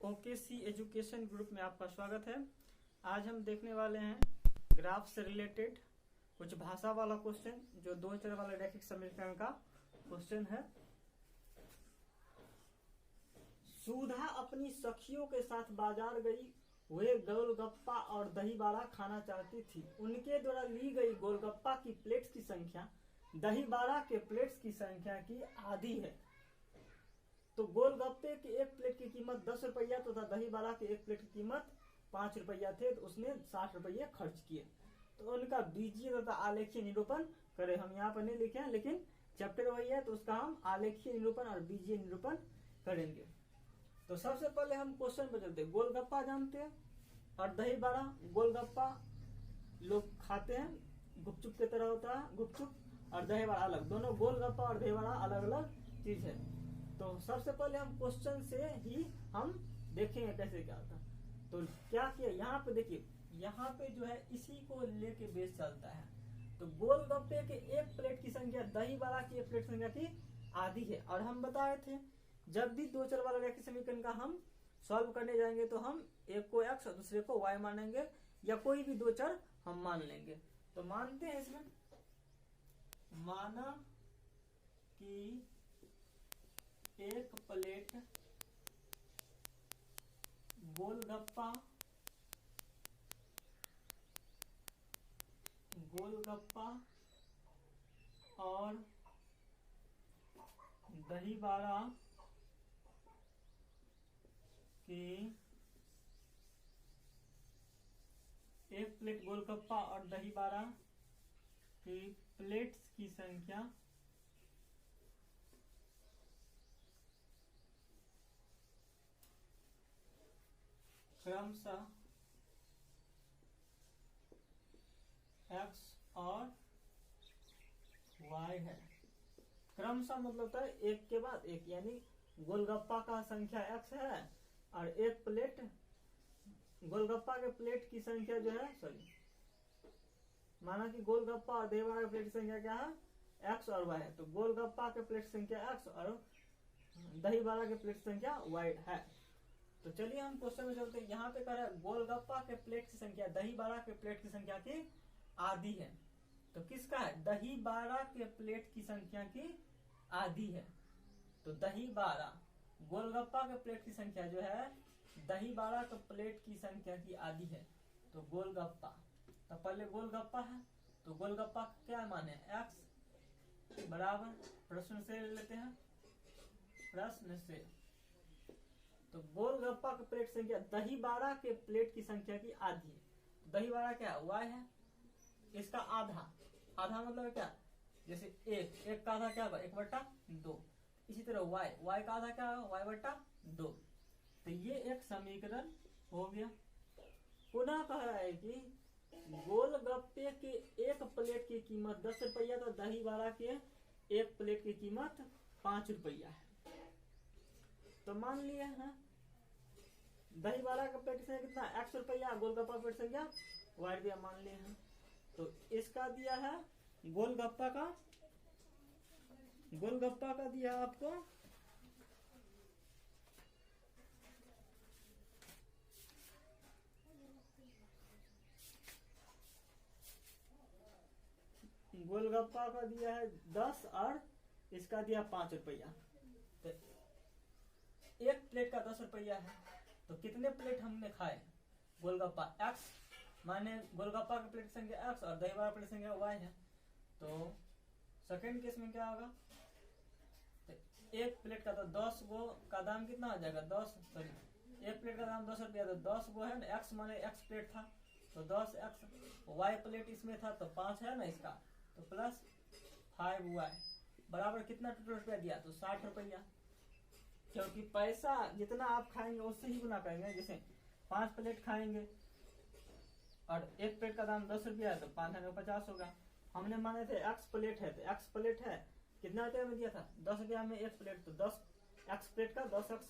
OKC education group में आपका स्वागत है। आज हम देखने वाले हैं ग्राफ से रिलेटेड कुछ भाषा वाला क्वेश्चन जो 2 चर वाले रैखिक समीकरण का क्वेश्चन है। सुधा अपनी सखियों के साथ बाजार गई। वे गोलगप्पा और दही बाड़ा खाना चाहती थी। उनके द्वारा ली गई गोलगप्पा की प्लेट्स की संख्या दही बाड़ा के प्लेट्स की संख्या की आधी है। तो गोलगप्पे की एक प्लेट की कीमत 10 रुपया तथा दही बाड़ा की एक प्लेट की कीमत 5 रुपया थे, तो उसने 60 रुपये खर्च किए। तो उनका बीजीय तथा आलेखीय निरूपण करें। हम यहाँ पर नहीं लिखे हैं, लेकिन चैप्टर वही है, तो उसका हम आलेखीय निरूपण और बीजीय निरूपण करेंगे। तो सबसे पहले हम क्वेश्चन पर चलते हैं। गोलगप्पा जानते हैं और दही बाड़ा। गोलगप्पा लोग खाते हैं, गुपचुप की तरह होता है गुपचुप, और दही बाड़ा अलग। दोनों गोलगप्पा और दही बाड़ा अलग अलग चीज है। तो सबसे पहले हम क्वेश्चन से ही हम देखेंगे कैसे क्या होता है। तो क्या किया यहाँ पे, देखिए यहाँ पे जो है इसी को लेके बेस चलता है। तो गोलगप्पे के एक प्लेट की संख्या दही बाड़ा की एक प्लेट संख्या की आधी है। और हम बताए थे जब भी 2 चर वाला रैखिक समीकरण का हम सॉल्व करने जाएंगे तो हम एक को x और दूसरे को y मानेंगे, या कोई भी 2 चर हम मान लेंगे। तो मानते हैं इसमें, माना कि एक प्लेट गोलगप्पा और दही बाड़ा की एक प्लेट गोलगप्पा और दही बाड़ा की प्लेट्स की संख्या क्रमशः x और y है। क्रमशः मतलब होता है एक के बाद एक, यानी गोलगप्पा का संख्या x है और एक प्लेट गोलगप्पा के प्लेट की संख्या जो है, माना कि गोलगप्पा और दही बाड़ा की प्लेट की संख्या क्या है, x और y है। तो गोलगप्पा के प्लेट की संख्या x और दही बाड़ा के प्लेट की संख्या y है। तो चलिए हम क्वेश्चन में चलते हैं। यहाँ पे कह रहा है गोलगप्पा के प्लेट की संख्या दही बाड़ा के प्लेट की संख्या की आधी है। तो किसका है, दही बाड़ा के प्लेट की संख्या की आधी है। तो दही बाड़ा गोलगप्पा के प्लेट की संख्या जो है दही बाड़ा के प्लेट की संख्या की आधी है। तो गोलगप्पा, तो पहले गोलगप्पा है, तो गोलगप्पा क्या माने x बराबर, प्रश्न से लेते हैं, प्रश्न से। तो गोलगप्पा के प्लेट संख्या दही बाड़ा के प्लेट की संख्या की आधी है। दही बाड़ा क्या है, y है, इसका आधा। आधा मतलब क्या, जैसे एक का आधा क्या होगा, 1/2। इसी तरह y का आधा क्या होगा, y/2। तो ये एक समीकरण हो गया। पुनः कह रहा है कि गोलगप्पे के एक प्लेट की कीमत 10 रुपया, तो दही बाड़ा के एक प्लेट की कीमत 5 रुपया है। तो मान लिए हैं दही बाड़ा का प्लेट संख्या कितना, x रुपया, गोलगप्पा प्लेट संख्या y रुपया मान लिए हैं। तो इसका दिया है गोलगप्पा का दिया आपको गोलगप्पा का दिया है 10 और इसका दिया 5 रुपया। तो एक प्लेट का 10 रुपया है, तो कितने प्लेट हमने खाए गोलगप्पा, x माने गोलगप्पा की प्लेट संख्या x और दही बाड़ा प्लेट संख्या y है। तो सेकंड केस में क्या होगा, तो एक प्लेट का तो 10 गो का दाम कितना हो जाएगा, एक प्लेट का दाम 10 रुपया, तो 10 गो है ना, x माने x प्लेट था तो 10x, y प्लेट इसमें था तो 5 है ना इसका, तो प्लस 5y बराबर कितना टोटल रुपया दिया, तो 60 रुपया। क्योंकि पैसा जितना आप खाएंगे उससे ही गुना करेंगे। जैसे 5 प्लेट खाएंगे और एक प्लेट का दाम 10 रुपया है, तो 5 है 50 होगा। हमने माने थे x प्लेट है, तो x प्लेट है कितना रुपया में दिया था, 10 रुपया में एक प्लेट, तो 10 x प्लेट का 10x,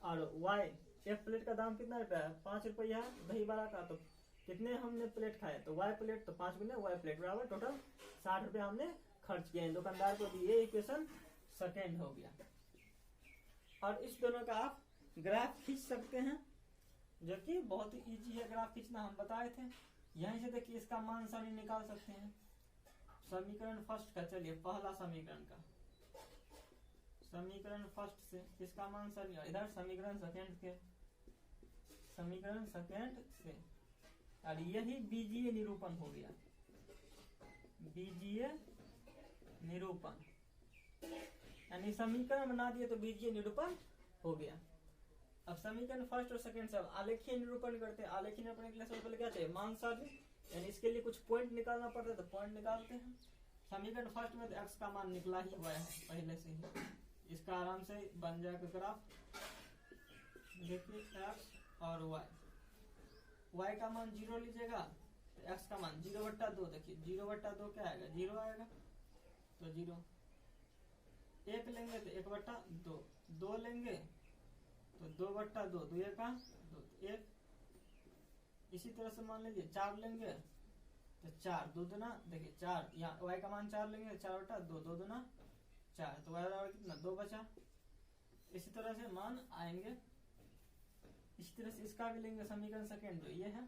और y एक प्लेट का दाम कितना रुपया है, 5 रुपया है दही बाड़ा का। तो कितने हमने प्लेट खाए, तो y प्लेट, तो 5 गुने y प्लेट बराबर टोटल 60 रुपया हमने खर्च किए हैं दुकानदार को। ये इक्वेशन सेकेंड हो गया। और इस दोनों का आप ग्राफ खींच सकते हैं, जो कि बहुत ही इजी है ग्राफ खींचना, हम बताए थे। यहीं से देखिए इसका मान सारणी निकाल सकते हैं। समीकरण फर्स्ट का, चलिए पहला समीकरण का, समीकरण फर्स्ट से इसका मान सारणी, इधर समीकरण सेकेंड के, समीकरण सेकेंड से, और यही बीजीय निरूपण हो गया, बीजीय निरूपण, यानी समीकरण बना दिए तो बीजीय निरूपण हो गया। अब समीकरण फर्स्ट और सेकंड से अब आलेखीय निरूपण करते हैं। आलेखीय निरूपण के लिए सबसे पहले क्या चाहिए, मान सारणी, यानी इसके लिए कुछ पॉइंट निकालना पड़ता है, तो पॉइंट निकालते हैं। समीकरण फर्स्ट में तो x का मान निकला ही हुआ है पहले से ही, इसका आराम से बन जाएगा ग्राफ। देखिए x और y का मान 0 लीजिएगा तो x का मान 0/2, देखिए 0/2 क्या आएगा, 0 आएगा, तो 0। 1 लेंगे तो 1/2, 2 लेंगे तो 2/2, 2 का 2, 1। इसी तरह से मान लीजिए 4 लेंगे तो 4, 2 दूना, देखिए 4, यहाँ y का मान 4 लेंगे, 4/2, 2 दूना 4, तो y बराबर कितना, 2 बचा। इसी तरह से मान आएंगे। इसी तरह से इसका भी लेंगे समीकरण सेकेंड, जो ये है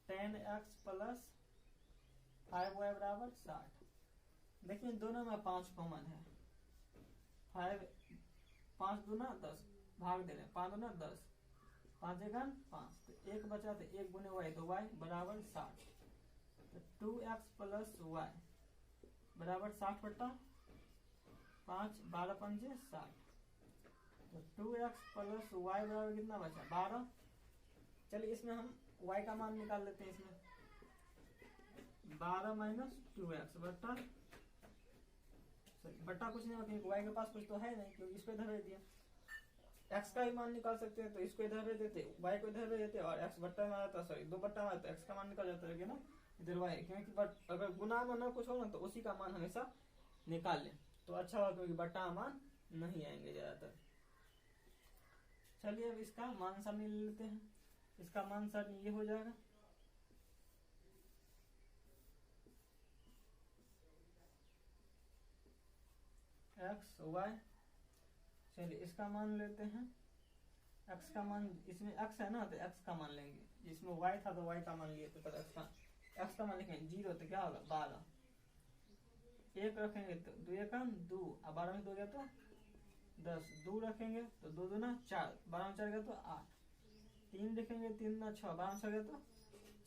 10x + 5y = 60। देखिए दोनों में 5 कॉमन है, 5 दूना 10, भाग दे रहे हैं, 5 दूना 10, 5 एगन 5, तो 1 बचा, तो 1 गुने y, तो y बराबर 60, तो 2x + y बराबर 60/5, 12 पंजे 60, तो 2x + y बराबर कितना बचा, 12। चलिए इसमें हम y का मान निकाल लेते हैं। इसमें 12 - 2x बट्टा कुछ नहीं होगा, y के पास कुछ तो है नहीं, क्योंकि इसको इधर भेज दिया। x का भी मान निकाल सकते हैं, तो इसको इधर भेज देते, y को इधर भेज देते, और x बट्टा में आता, सॉरी 2 बट्टा में आता, x का मान निकल जाता है ना इधर y, क्योंकि अगर गुना में ना कुछ हो ना तो उसी का मान हमेशा निकाल लें तो अच्छा होगा, क्योंकि बट्टा मान नहीं आएंगे ज्यादातर। चलिए अब इसका मान सारणी ले लेते हैं। इसका मान सारणी ये हो जाएगा, x y। चलिए इसका मान लेते हैं, x का मान, इसमें x है ना तो x का मान लेंगे, जिसमें y था तो y का मान लिए थे, पर x का मान लिखेंगे 0, तो क्या होगा 12। 1 रखेंगे तो 2 का 2, अब 12 में 2 गया तो 10, 2 रखेंगे तो 2 दूना 4, 12 में 4 गया तो 8, 3 लिखेंगे 3 दूना 6, 12 में 6 गया तो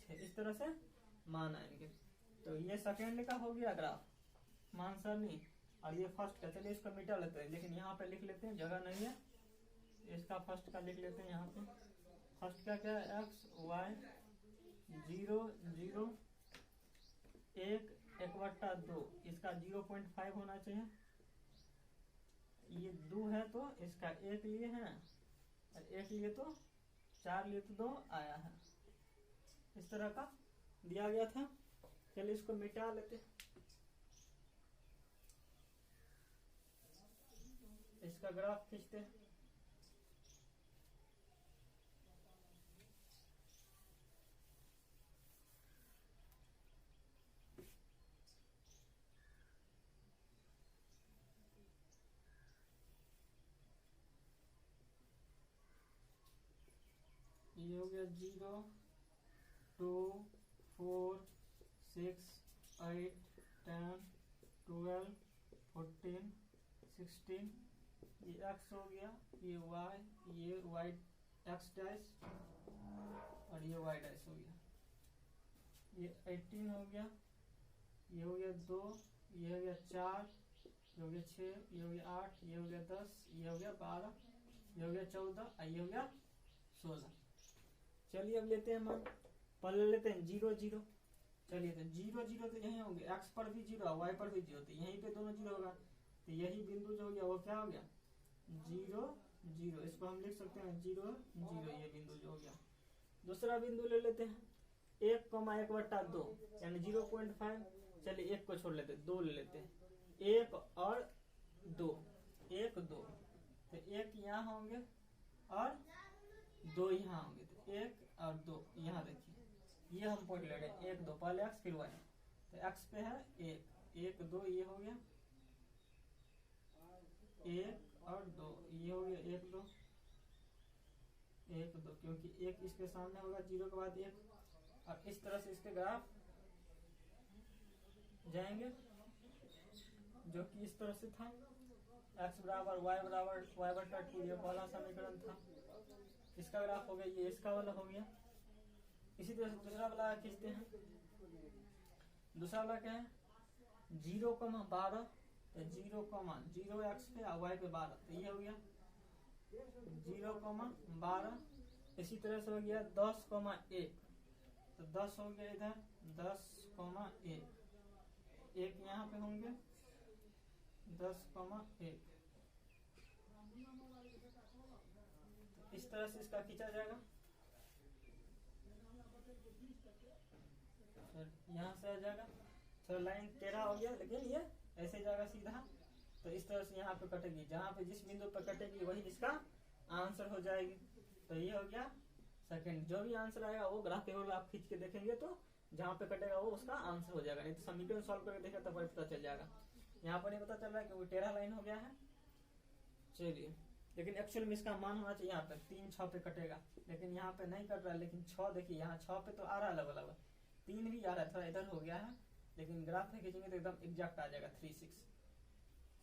6। इस तरह से मान आएंगे। तो ये सेकेंड का हो गया ग्राफ मान सारणी, और ये फर्स्ट का। चलिए इसको मिटा लेते हैं, लेकिन यहाँ पे लिख लेते हैं, जगह नहीं है, इसका फर्स्ट का लिख लेते हैं यहाँ पे। फर्स्ट का क्या है, x y 0 0 1 1/2, इसका 0.5 होना चाहिए। ये 2 है तो इसका 1 लिए हैं, और 1 लिए तो 4 लिए तो 2 आया है। इस तरह का दिया गया था। चलिए इसको मिटा लेते हैं, इसका ग्राफ खींचते हैं। ये हो गया 0 2 4 6 8 10 12 14 16, ये x हो गया, ये y, ये y x डैश, और ये y डैश हो गया। ये 18 हो गया, ये हो गया 2, ये हो गया 4, ये हो गया 6, ये हो गया 8, ये हो गया 10, ये हो गया 12, ये हो गया 14, ये हो गया 16। चलिए अब लेते हैं मान, पहले लेते हैं 0 0। चलिए तो 0 0 तो यही होंगे, x पर भी 0, y पर भी 0, तो यहीं पे दोनों 0 होगा, तो यही बिंदु जो हो गया वो क्या हो गया 0 0। इसको हम लिख सकते हैं 0 0, ये बिंदु जो हो गया। दूसरा बिंदु ले लेते हैं 1, 1/2, यानी 0.5। चलिए 1 को छोड़ लेते, 2 ले लेते हैं, 1 और 2, 1 2, तो 1 यहाँ होंगे और 2 यहाँ होंगे, तो 1 और 2 यहाँ देखिए, ये हम पॉइंट ले रहे हैं 1 2, पहले x फिर y, तो x पे है 1 1 2, ये हो गया 1 और 2, ये हो गया 1 2, 1 2, क्योंकि 1 इसके सामने होगा 0 के बाद 1, और इस तरह से इसके ग्राफ जाएंगे जो कि इस तरह से था, x बराबर y बराबर y बटा 2, ये पहला समीकरण था। इसका ग्राफ हो गया, ये इसका वाला हो गया। इसी तरह से दूसरा वाला खींचते हैं। दूसरा वाला क्या है, 0,12, 0,0 x पे और y पे 12, तो ये हो गया 0,12। इसी तरह से हो गया 10,1, तो 10 हो गया इधर 10,1, एक यहाँ पे होंगे 10,1। तो इस तरह से इसका खींचा जाएगा, यहाँ से आ जाएगा। तो लाइन टेढ़ा हो गया, लेकिन ये ऐसे जाएगा सीधा। तो इस तरह से यहाँ पे कटेगी, जहाँ पे जिस बिंदु पर कटेगी वही इसका आंसर हो जाएगी। तो ये हो गया सेकंड। जो भी आंसर आएगा वो ग्राफ पेपर आप खींच के देखेंगे तो जहाँ पे कटेगा वो उसका आंसर हो जाएगा, नहीं तो समीकरण सॉल्व करके देखें तब पता चल जाएगा। यहाँ पर नहीं पता चल रहा है कि वो टेढ़ा लाइन हो गया है। चलिए, लेकिन एक्चुअल में इसका मान होना चाहिए यहाँ पे 3 6 पे कटेगा, लेकिन यहाँ पे नहीं कट रहा है। लेकिन 6 देखिए, यहाँ 6 पे तो आ रहा है लगभग, 3 भी आ रहा है, थोड़ा इधर हो गया है, लेकिन ग्राफ में खींचेंगे तो एकदम एग्जैक्ट आ जाएगा 3 6।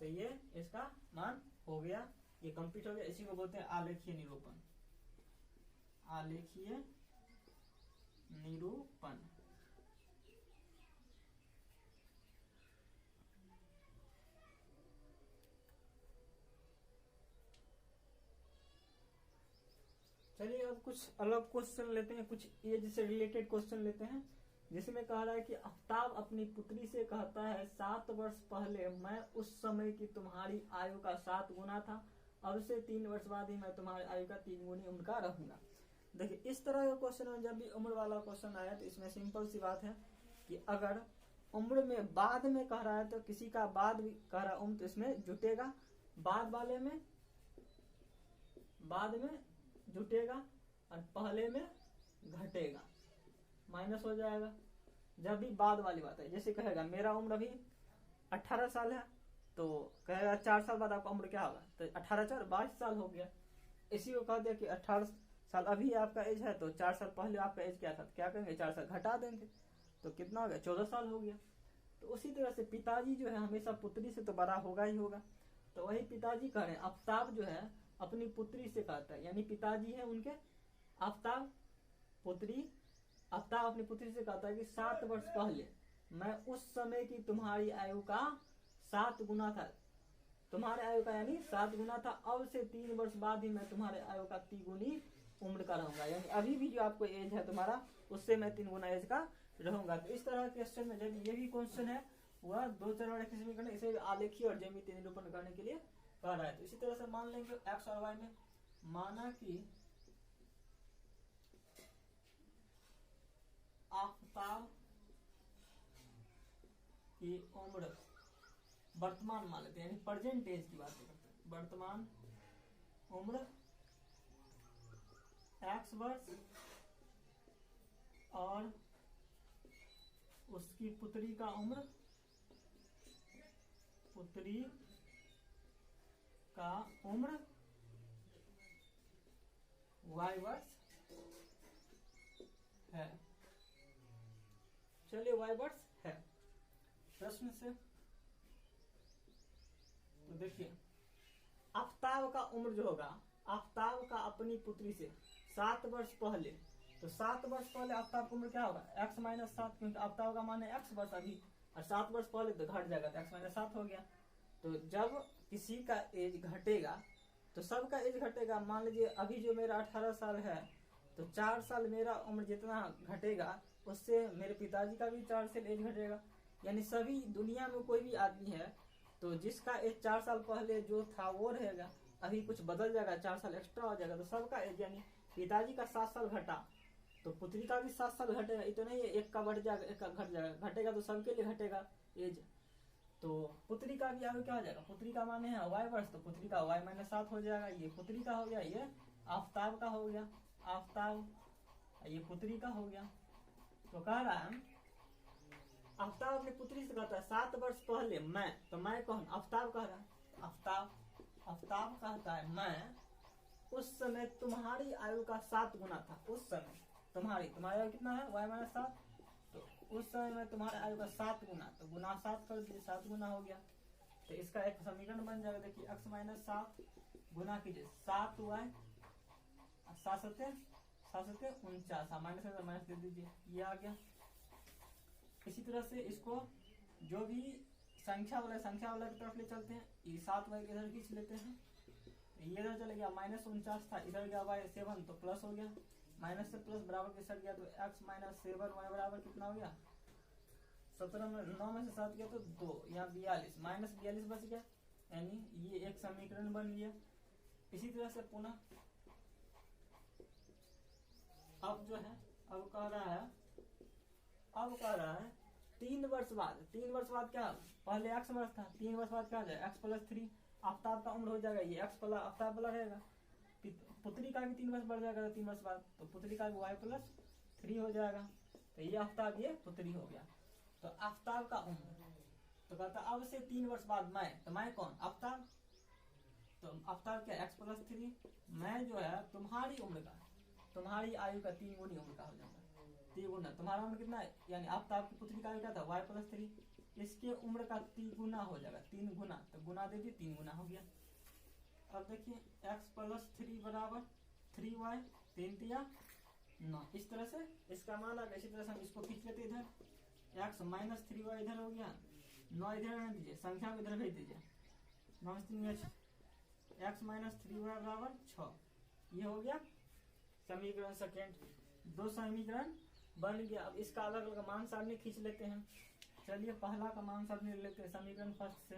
तो ये इसका मान हो गया, ये कंप्लीट हो गया। इसी को बोलते हैं आलेखीय निरूपण, आलेखीय निरूपण। चलिए अब कुछ अलग क्वेश्चन लेते हैं, कुछ एज से रिलेटेड क्वेश्चन लेते हैं, जिसमें कह रहा है कि आफ्ताब अपनी पुत्री से कहता है 7 वर्ष पहले मैं उस समय की तुम्हारी आयु का 7 गुना था, अब से 3 वर्ष बाद ही मैं तुम्हारी आयु का 3 गुनी उनका रहूंगा। देखिए, इस तरह का क्वेश्चन में जब भी उम्र वाला क्वेश्चन आया तो इसमें सिंपल सी बात है कि अगर उम्र में बाद में कह रहा है तो किसी का बाद भी कह रहा है उम्र, तो इसमें जुटेगा, बाद वाले में बाद में जुटेगा और पहले में घटेगा, माइनस हो जाएगा। जब भी बाद वाली बात है, जैसे कहेगा मेरा उम्र अभी 18 साल है, तो कहेगा 4 साल बाद आपका उम्र क्या होगा, तो 18 4 22 साल हो गया। इसी को कह दिया कि 18 साल अभी आपका एज है, तो 4 साल पहले आपका एज क्या था, तो क्या करेंगे 4 साल घटा देंगे, तो कितना हो गया 14 साल हो गया। तो उसी तरह से पिताजी जो है हमेशा पुत्री से तो बड़ा होगा ही होगा। तो वही पिताजी कह रहे हैं, आफ्ताब जो है अपनी पुत्री से कहता है, यानी पिताजी है उनके आफ्ताब, पुत्री आफ्ताब अपनी पुत्री से कहता है कि 7 वर्ष पहले मैं उस समय की तुम्हारी आयु का 7 गुना था, तुम्हारे आयु का यानी 7 गुना था, अब से 3 वर्ष बाद ही मैं तुम्हारे आयु का 3 गुनी उम्र का रहूंगा, यानी अभी भी जो आपको एज है तुम्हारा उससे मैं 3 गुना एज का रहूंगा। तो इस तरह के क्वेश्चन में जब ये भी क्वेश्चन है वह 2 चरण वाले समीकरण, इसे आलेखीय और ज्यामितीय निरूपण करने के लिए कह रहा है। तो इसी तरह से मान लेंगे एक्स और वाई में, माना कि आफ्ताब की उम्र वर्तमान मान लेते हैं, यानी प्रेजेंट एज की बात करते हैं, वर्तमान उम्र x वर्ष और उसकी पुत्री का उम्र, पुत्री का उम्र y वर्ष है। चलिए y वर्ष है प्रश्न से। तो देखिए, आफ्ताब का उम्र जो होगा, आफ्ताब का अपनी पुत्री से 7 वर्ष पहले, तो 7 वर्ष पहले आफ्ताब की उम्र क्या होगा x माइनस 7, क्योंकि आफ्ताब का मान है x वर्ष अभी, और 7 वर्ष पहले तो घट जाएगा, तो x माइनस 7 हो गया। तो जब किसी का एज घटेगा तो सबका एज घटेगा। मान लीजिए अभी जो मेरा 18 साल है, तो 4 साल मेरा उम्र जितना घटेगा उससे मेरे पिताजी का भी 4 साल एज घटेगा। यानी सभी दुनिया में कोई भी आदमी है तो जिसका एज 4 साल पहले जो था वो रहेगा, अभी कुछ बदल जाएगा, 4 साल एक्स्ट्रा हो जाएगा, तो सबका एज, यानी पिताजी का 7 साल घटा तो पुत्री का भी 7 साल घटेगा। ये तो नहीं है एक का बढ़ जाएगा एक का घट जाएगा, घटेगा तो सबके लिए घटेगा एज। तो पुत्री का भी आगे क्या हो जाएगा, पुत्री का माने है y वर्ष, तो पुत्री का y माइनस 7 हो जाएगा। ये पुत्री का हो गया, ये आफ्ताब का हो गया, आफ्ताब, ये पुत्री का हो गया। तो कह रहा है आफ्ताब अपनी पुत्री से कहता है 7 वर्ष पहले मैं, तो मैं कौन, आफ्ताब कह रहा है, आफ्ताब कहता है मैं उस समय तुम्हारी आयु का 7 गुना था। उस समय तुम्हारी आयु कितना है, y माइनस 7, तो उस समय में तुम्हारे आयु का 7 गुना, तो गुना 7 कर दीजिए, 7 गुना हो गया। तो इसका एक समीकरण बन जाएगा, देखिए x माइनस 7 गुना कीजिए 7y, 7 सत्ते 49, माइनस दे दीजिए, ये आ गया। इसी तरह से इसको जो भी संख्या वाला की तरफ ले चलते हैं, ये 7y इधर खींच लेते हैं, ये इधर चले गया, माइनस 49 था, इधर गया y 7 तो प्लस हो गया, माइनस से प्लस बराबर के सट गया, तो x माइनस 7y बराबर कितना हो गया, 17 में 9 में से 7 गया तो 2, यहाँ 42, माइनस 42 बच गया, यानी ये एक समीकरण बन गया। इसी तरह से पुनः अब जो है, अब कह रहा है 3 वर्ष बाद क्या, पहले x वर्ष था, 3 वर्ष बाद क्या हो जाएगा, x प्लस 3, आफ्ताब का उम्र हो जाएगा, ये x प्लस आफ्ताब वाला रहेगा, पुत्री का भी 3 वर्ष बढ़ जाएगा 3 वर्ष बाद, तो पुत्री का भी y प्लस 3 हो जाएगा, तो ये आफ्ताब, ये पुत्री हो गया। तो आफ्ताब का उम्र, तो कहता अब से 3 वर्ष बाद मैं, तो मैं कौन, आफ्ताब, तो आफ्ताब क्या, x प्लस 3, मैं जो है तुम्हारी उम्र का, तुम्हारी आयु का 3 गुनी उम्र का हो जाएगा, 3 गुना, तुम्हारा उम्र कितना है, यानी आफ्ताब की पुत्री का आयु क्या था, y प्लस 3, इसके उम्र का 3 गुना हो जाएगा, 3 गुना, तो गुना दे दी, 3 गुना हो गया। अब देखिए x प्लस 3 बराबर 3y, 3 तिया 9, इस तरह से इसका मान आ गया। इसी तरह से हम इसको खींच लेते इधर, x माइनस 3y इधर हो गया, 9 इधर रहने दीजिए, संख्या को इधर भेज दीजिए, 9 x माइनस 3y बराबर 6, ये हो गया समीकरण सेकेंड। 2 समीकरण बन गया। अब इसका अलग अलग मान सारणी खींच लेते हैं। चलिए पहला का मान सारणी लेते हैं समीकरण फर्स्ट से,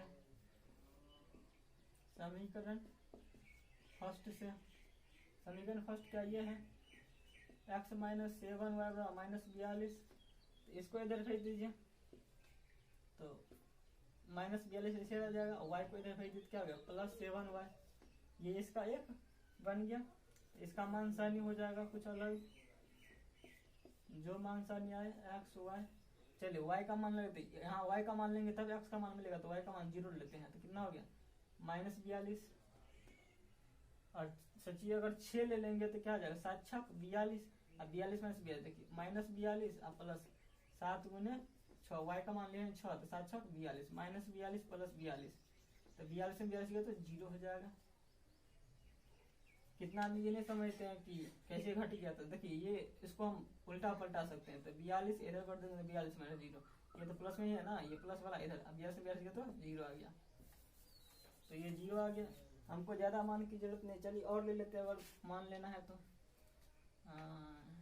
समीकरण फर्स्ट क्या ये है, x माइनस 7y माइनस 42, इसको इधर भेज दीजिए, तो माइनस 42 इसे रह जाएगा, y को इधर भेज दीजिए, क्या हो गया प्लस 7y, ये इसका एक बन गया। इसका मान सारणी हो जाएगा कुछ अलग, जो मान सारणी आए x y, चलिए y का मान लेते हैं, यहाँ y का मान लेंगे तब x का मान मिलेगा, तो y का मान 0 लेते हैं, तो कितना हो गया माइनस 42, और सोचिए अगर 6 ले लेंगे तो क्या हो जाएगा 7 छक 42, अब 42 माइनस 42, देखिए माइनस 42 और प्लस 7 गुने 6, y का मान ले 6, तो 7 छक 42, माइनस 42 प्लस 42, तो 42 में 42 गया तो 0 हो जाएगा। कितना आदमी ये नहीं समझते हैं कि कैसे घट गया, तो देखिए ये इसको हम उल्टा पलटा सकते हैं, तो 42 इधर कर देंगे, 42 माइनस 0, ये तो प्लस में ही है ना, ये प्लस वाला इधर, अब 42 में 42 गया तो 0 आ गया, तो ये 0 आ गया। हमको ज्यादा मान की जरूरत नहीं, चलिए और ले लेते हैं अगर मान लेना है तो,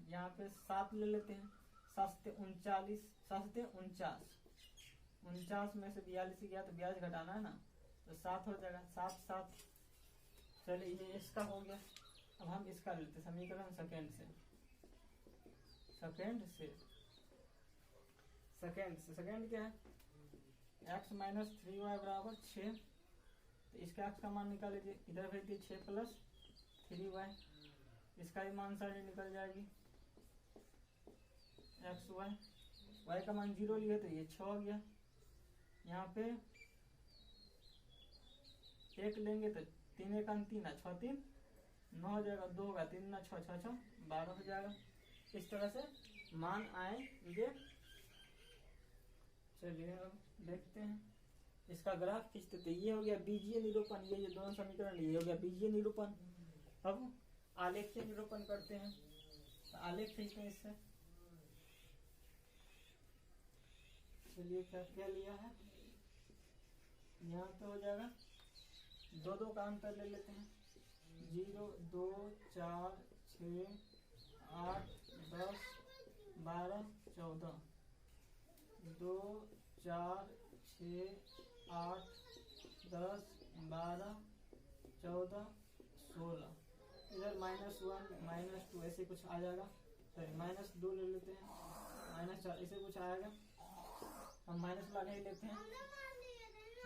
यहाँ पे 7 ले लेते हैं, 7 से 39, 7 से 49 में से 42 गया तो 42 घटाना है ना, तो 7 हो जाएगा, 7 7, चलिए ये इसका हो गया। अब हम इसका लेते हैं समीकरण सेकेंड से, सेकेंड क्या है, x माइनस 3y बराबर 6, तो इसका x का मान निकाल लीजिए, इधर भेज दिए 6 प्लस 3y, इसका भी मान सारणी निकल जाएगी, x y का मान 0 लिए तो ये 6 हो गया, यहाँ पे 1 लेंगे तो 3 1 3 6 3 9 हो जाएगा, 2 होगा 3 6 6 6 12 हो जाएगा। इस तरह से मान आएंगे। चलिए अब देखते हैं इसका ग्राफ खींचते, तो ये हो गया बीजीय निरूपण, ये जो दोनों समीकरण ये हो गया बीजीय निरूपण। अब आलेखीय निरूपण करते हैं, तो आलेख खींचते हैं इससे। चलिए क्या क्या लिया है, यहाँ पे हो जाएगा 2 2 का अंतर ले लेते हैं, 0 2 4 6 8 10 12 14, 2 4 6 8 10 12 14 16, इधर -1 -2 ऐसे कुछ आ जाएगा, सॉरी -2 ले लेते हैं, -4 ऐसे कुछ आएगा। हम माइनस वाला नहीं लेते हैं,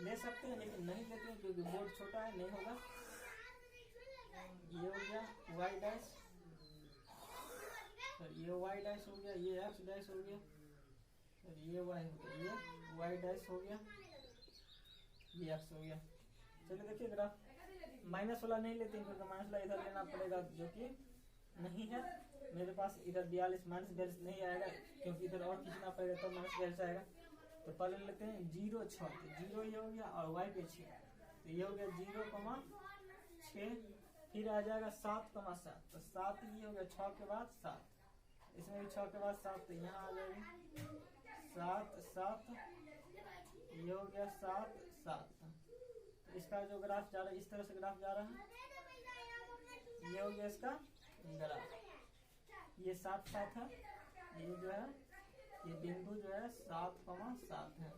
ले सकते हैं लेकिन नहीं लेते हैं क्योंकि बोर्ड छोटा है, नहीं होगा। ये हो गया y डैश, ये y डैश हो गया, ये x डैश हो गया, ये y हो गया, ये y डैश हो गया, ये x हो गया। चलिए देखिए ग्राफ, माइनस वाला नहीं लेते हैं, क्योंकि माइनस वाला इधर लेना पड़ेगा, जो कि नहीं है मेरे पास। इधर 42 माइनस 42 नहीं आएगा, क्योंकि इधर और खींचना पड़ेगा तो माइनस 42 आएगा। तो पहले लेते हैं 0 6, तो 0 ये हो गया और y पे 6, तो ये हो गया 0,6। फिर आ जाएगा 7,7, तो 7 ये हो गया 6 के बाद 7, इसमें भी 6 के बाद 7, तो यहाँ आ जाएगी 7 7, ये हो गया 7 7। तो इसका जो ग्राफ जा रहा है, इस तरह से ग्राफ जा रहा है, ये हो गया इसका ग्राफ। ये 7 7 है, ये जो है ये बिंदु जो है 7,7 है।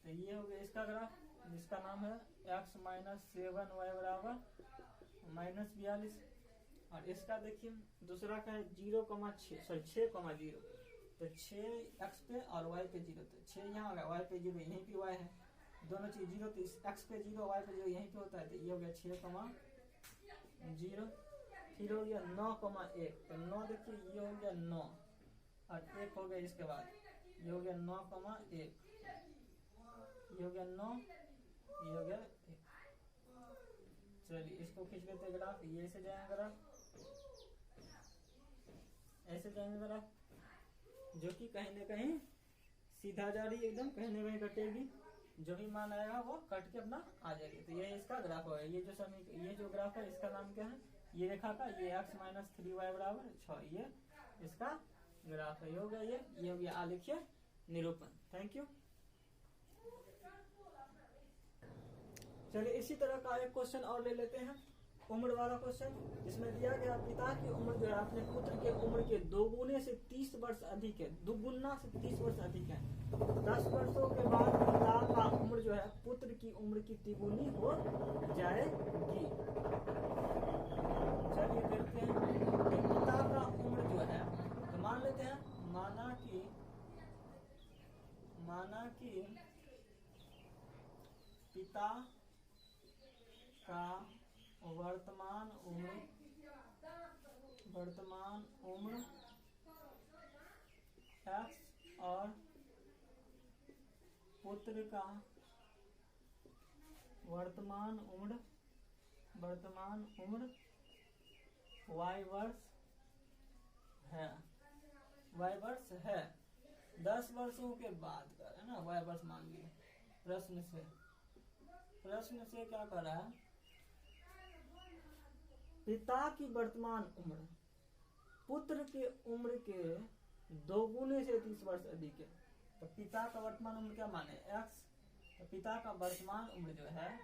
तो ये हो गया इसका ग्राफ, जिसका नाम है x माइनस 7y बराबर माइनस 42। और इसका देखिए दूसरा का है 0,6 सॉरी 6,0, तो 6 x पे और y पे 0, तो 6 यहाँ होगा, y पे 0, यहीं पे y है, दोनों चीज 0, तो x पे 0 y पे 0 यहीं पे होता है। तो ये हो गया 6,0। फिर हो गया 9,1, तो 9 देखिए ये हो गया 9 और 1 हो गया, इसके बाद ये हो गया 9,1, ये हो गया 9, ये हो गया 1। चलिए इसको खींच लेते ग्राफ, ये ऐसे जाएगा ग्राफ, ऐसे जाएंगे ग्राफ, जो कि कहीं ना कहीं सीधा जा रही है एकदम, कहीं ना कहीं कटेगी, जो भी मान आएगा वो कट के अपना आ जाएगी। तो ये इसका ग्राफ होगा। ये जो ग्राफ है इसका नाम क्या है, ये रेखा का, ये x माइनस 3y बराबर 6, ये इसका ग्राफ है। ये हो गया, ये हो गया आलेखीय निरूपण। Thank you. चलिए इसी तरह का एक क्वेश्चन और ले लेते हैं, उम्र वाला क्वेश्चन, जिसमें दिया गया पिता की उम्र जो है अपने पुत्र के उम्र के 2 गुने से 30 वर्ष अधिक है, 2 गुना से 30 वर्ष अधिक है। 10 वर्षों के बाद पिता का उम्र जो है पुत्र की उम्र की तिगुनी हो जाएगी। चलिए देखते हैं, तो पिता का उम्र जो है, तो मान लेते हैं, माना कि पिता का वर्तमान उम्र x और पुत्र का वर्तमान उम्र y वर्ष है। 10 वर्षों के बाद का है ना, y वर्ष मान लिए। प्रश्न से क्या कर रहा है, पिता की वर्तमान उम्र पुत्र के उम्र के 2 गुने से 30 वर्ष अधिक है। तो पिता का वर्तमान उम्र क्या माने, x, तो पिता का वर्तमान उम्र जो है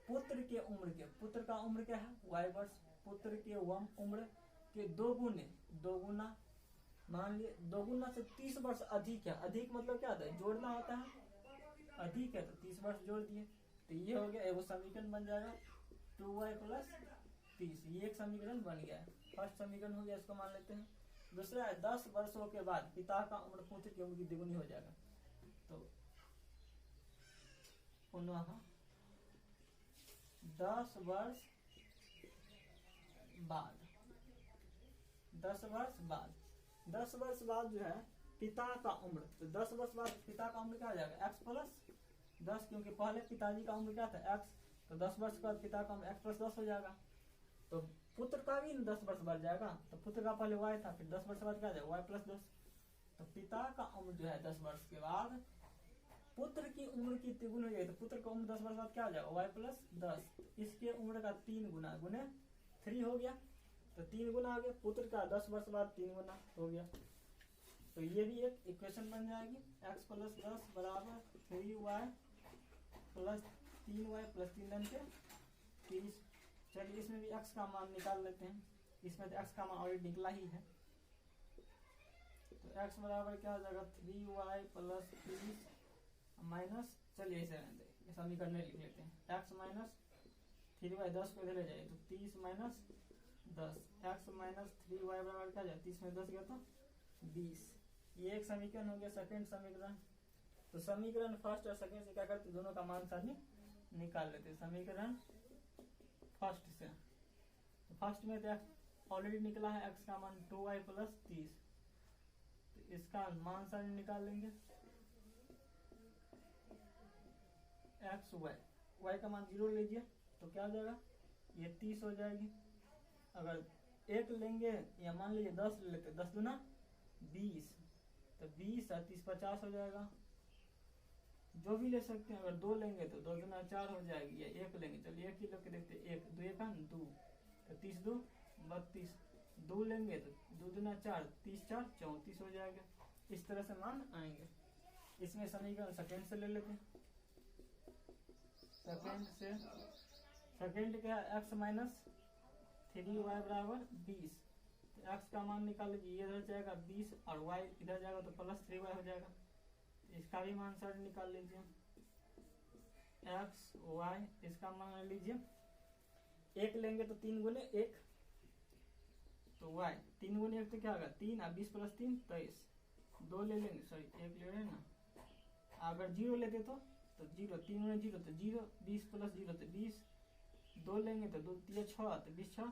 पुत्र के उम्र के, पुत्र का उम्र क्या है y वर्ष, पुत्र के उम्र के 2 गुना मान लिए, 2 गुना से 30 वर्ष अधिक है। अधिक मतलब क्या होता है, जोड़ना होता है, अधिक है तो 30 वर्ष जोड़ दिए। तो ये हो गया, एगो समीकरण बन जाएगा 2y प्लस 30, ये एक समीकरण बन गया है। फर्स्ट समीकरण हो गया, इसको मान लेते हैं। दूसरा है 10 वर्षों के बाद पिता का उम्र पुत्र की उम्र की द्विगुनी हो जाएगा। तो पुनः 10 वर्ष बाद जो है पिता का उम्र, तो 10 वर्ष बाद पिता का उम्र क्या हो जाएगा, x प्लस 10, क्योंकि पहले पिताजी का उम्र क्या था x, तो 10 वर्ष बाद पिता का उम्र x प्लस 10 हो जाएगा। तो पुत्र का भी 10 वर्ष बढ़ जाएगा, तो पुत्र का पहले y था, फिर 10 वर्ष बाद क्या जाएगा y प्लस 10। तो पिता का उम्र जो है 10 वर्ष के बाद पुत्र की उम्र की तिगुन हो जाएगी, तो पुत्र का उम्र 10 वर्ष बाद क्या हो जाएगा y प्लस 10, इसके उम्र का 3 गुना गुने 3 हो गया, तो 3 गुना हो गया, पुत्र का 10 वर्ष बाद 3 गुना हो गया। तो ये भी एक इक्वेशन बन जाएगी, x प्लस 10 बराबर 3y प्लस 3y प्लस 3 के 30। चलिए इसमें भी x का मान निकाल लेते हैं, इसमें तो x का मान ऑलरेडी निकला ही है। तो x बराबर क्या हो जाएगा 3y प्लस 30 माइनस, चलिए इसे समीकरण लिख लेते हैं, x माइनस 3y 10 को इधर ले जाइए, तो 30 माइनस 10, x माइनस 3y बराबर क्या जाए, 30 में 10 गया तो 20। ये एक समीकरण हो गया। सेकंड समीकरण, तो समीकरण फर्स्ट और सेकंड से क्या करते, दोनों का मान सारणी निकाल लेते हैं। समीकरण फर्स्ट से, तो फर्स्ट में तो ऑलरेडी निकला है x का मान 2y प्लस 30, तो इसका मान सारणी निकाल लेंगे, x y, y का मान 0 लीजिए, तो क्या हो जाएगा ये 30 हो जाएगी। अगर 1 लेंगे या मान लीजिए 10 ले लेते, 10 दूना 20, तो 20 और 30 50 हो जाएगा। जो भी ले सकते हैं। अगर 2 लेंगे तो 2 दूना 4 हो जाएगी, या 1 लेंगे, चलिए 1 ही लेके देखते, 1 2 1 2, तो 30 2 32। 2 लेंगे तो 2 दूना 4, 30 4 34 हो जाएगा। इस तरह से मान आएंगे। इसमें समीकरण सेकेंड से ले लेते हैं। सेकेंड से, सेकेंड क्या है, x माइनस 3y बराबर 20। तो x का मान निकाल लीजिए, ये इधर जाएगा 20 और y इधर जाएगा तो प्लस 3y हो जाएगा। इसका भी मान सर निकाल लीजिए, x y, इसका मान लीजिए 1 लेंगे तो 3 गुने 1, तो y 3 गुने 1 तो क्या होगा 3 और 20 प्लस 3 23। 2 ले लेंगे, सॉरी 1 ले रहे हैं ना। अगर 0 लेते तो 0, 3 गुने 0 तो 0, 20 प्लस 0 तो 20। 2 लेंगे तो 2 3 6, तो 20 6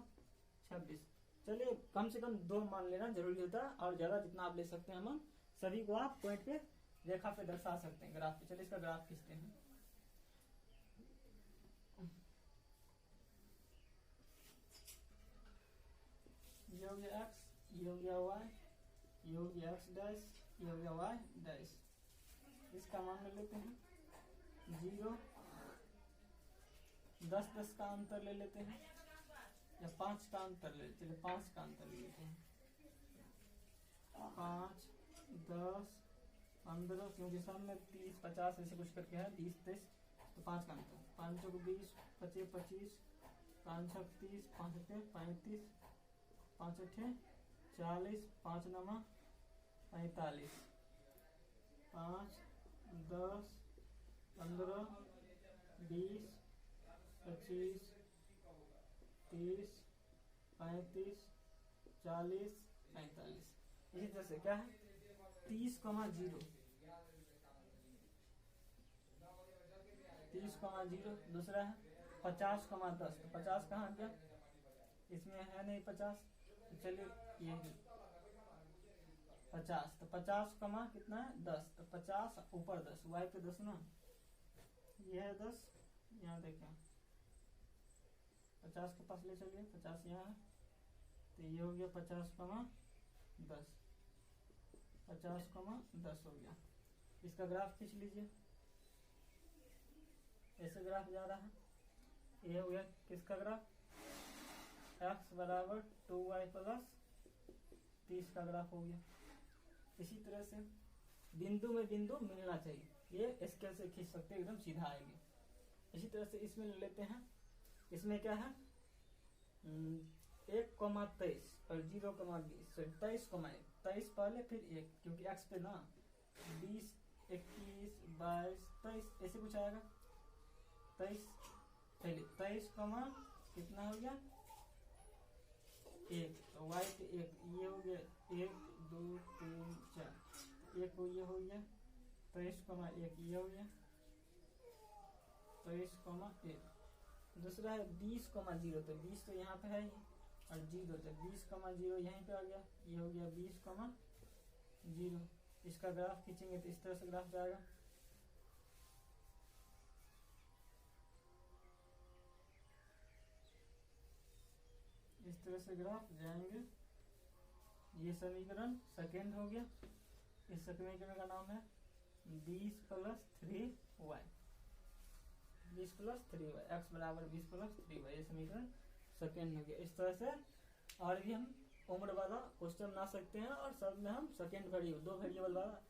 26। चलिए कम से कम 2 मान लेना जरूरी होता है, और ज्यादा जितना आप ले सकते हैं हम सभी को आप पॉइंट पे रेखा पे दर्शा सकते हैं, ग्राफ पे। चलिए इसका ग्राफ खींचते हैं। ये हो गया x, ये हो गया y, ये हो गया x डैश, ये हो गया y डैश। इसका मान ले लेते हैं 0, 10 10 का अंतर ले लेते हैं, या 5 का अंतर ले, चलिए 5 का अंतर ले लेते हैं। 5 10 15, क्योंकि सब में 30 50 ऐसे कुछ करके है, 20 23, तो 5 का अंतर। 5 चौक 20, 25 25, 5 छक 30, 5 अठे 35, 5 अठे 40, 5 नमा 45, 5 10 15 20 25 30 35 40 45। इसी तरह से क्या है 30, 0 30, 0। दूसरा है 50, 10, तो 50 कहाँ गया, इसमें है नहीं 50, तो चलिए ये 50, तो 50 कितना है 10, तो 50 ऊपर 10, y पे 10 ना, ये है 10, यहाँ देखें 50 के पास ले चलिए, 50 यहाँ है, तो ये हो गया 50, 10, 50, 10 हो गया। इसका ग्राफ खींच लीजिए, ऐसे ग्राफ जा रहा है। ये हो गया किसका ग्राफ, x बराबर 2y प्लस 30 का ग्राफ हो गया। इसी तरह से बिंदु में बिंदु मिलना चाहिए, ये स्केल से खींच सकते हैं, एकदम सीधा आएगी। इसी तरह से इसमें ले लेते हैं। इसमें क्या है 1,23 और 0,20, 23, 23 पहले फिर 1, क्योंकि x पे ना 20 21 22 23 ऐसे कुछ आएगा। 23 पहले 23, कितना हो गया 1, तो y पे 1, ये हो गया 1 2 3 4, 1 ये हो गया 23, 1 ये हो गया 23, 1। दूसरा है 20, 0, तो 20 तो यहाँ पे है ही, और 0, तो 20, 0 यहीं पे आ गया, ये हो गया 20, 0। इसका ग्राफ खींचेंगे तो इस तरह से ग्राफ जाएगा। इस तरह से ग्राफ जाएंगे। ये समीकरण सेकेंड हो गया। इस समीकरण का नाम है 20 + 3y, 20 + 3y, x बराबर 20 + 3y। ये समीकरण सेकेंड हो गया। इस तरह से और भी हम उम्र वाला क्वेश्चन बना सकते हैं, और सब में हम सेकेंड वेरिएबल 2 वेरिएबल वाला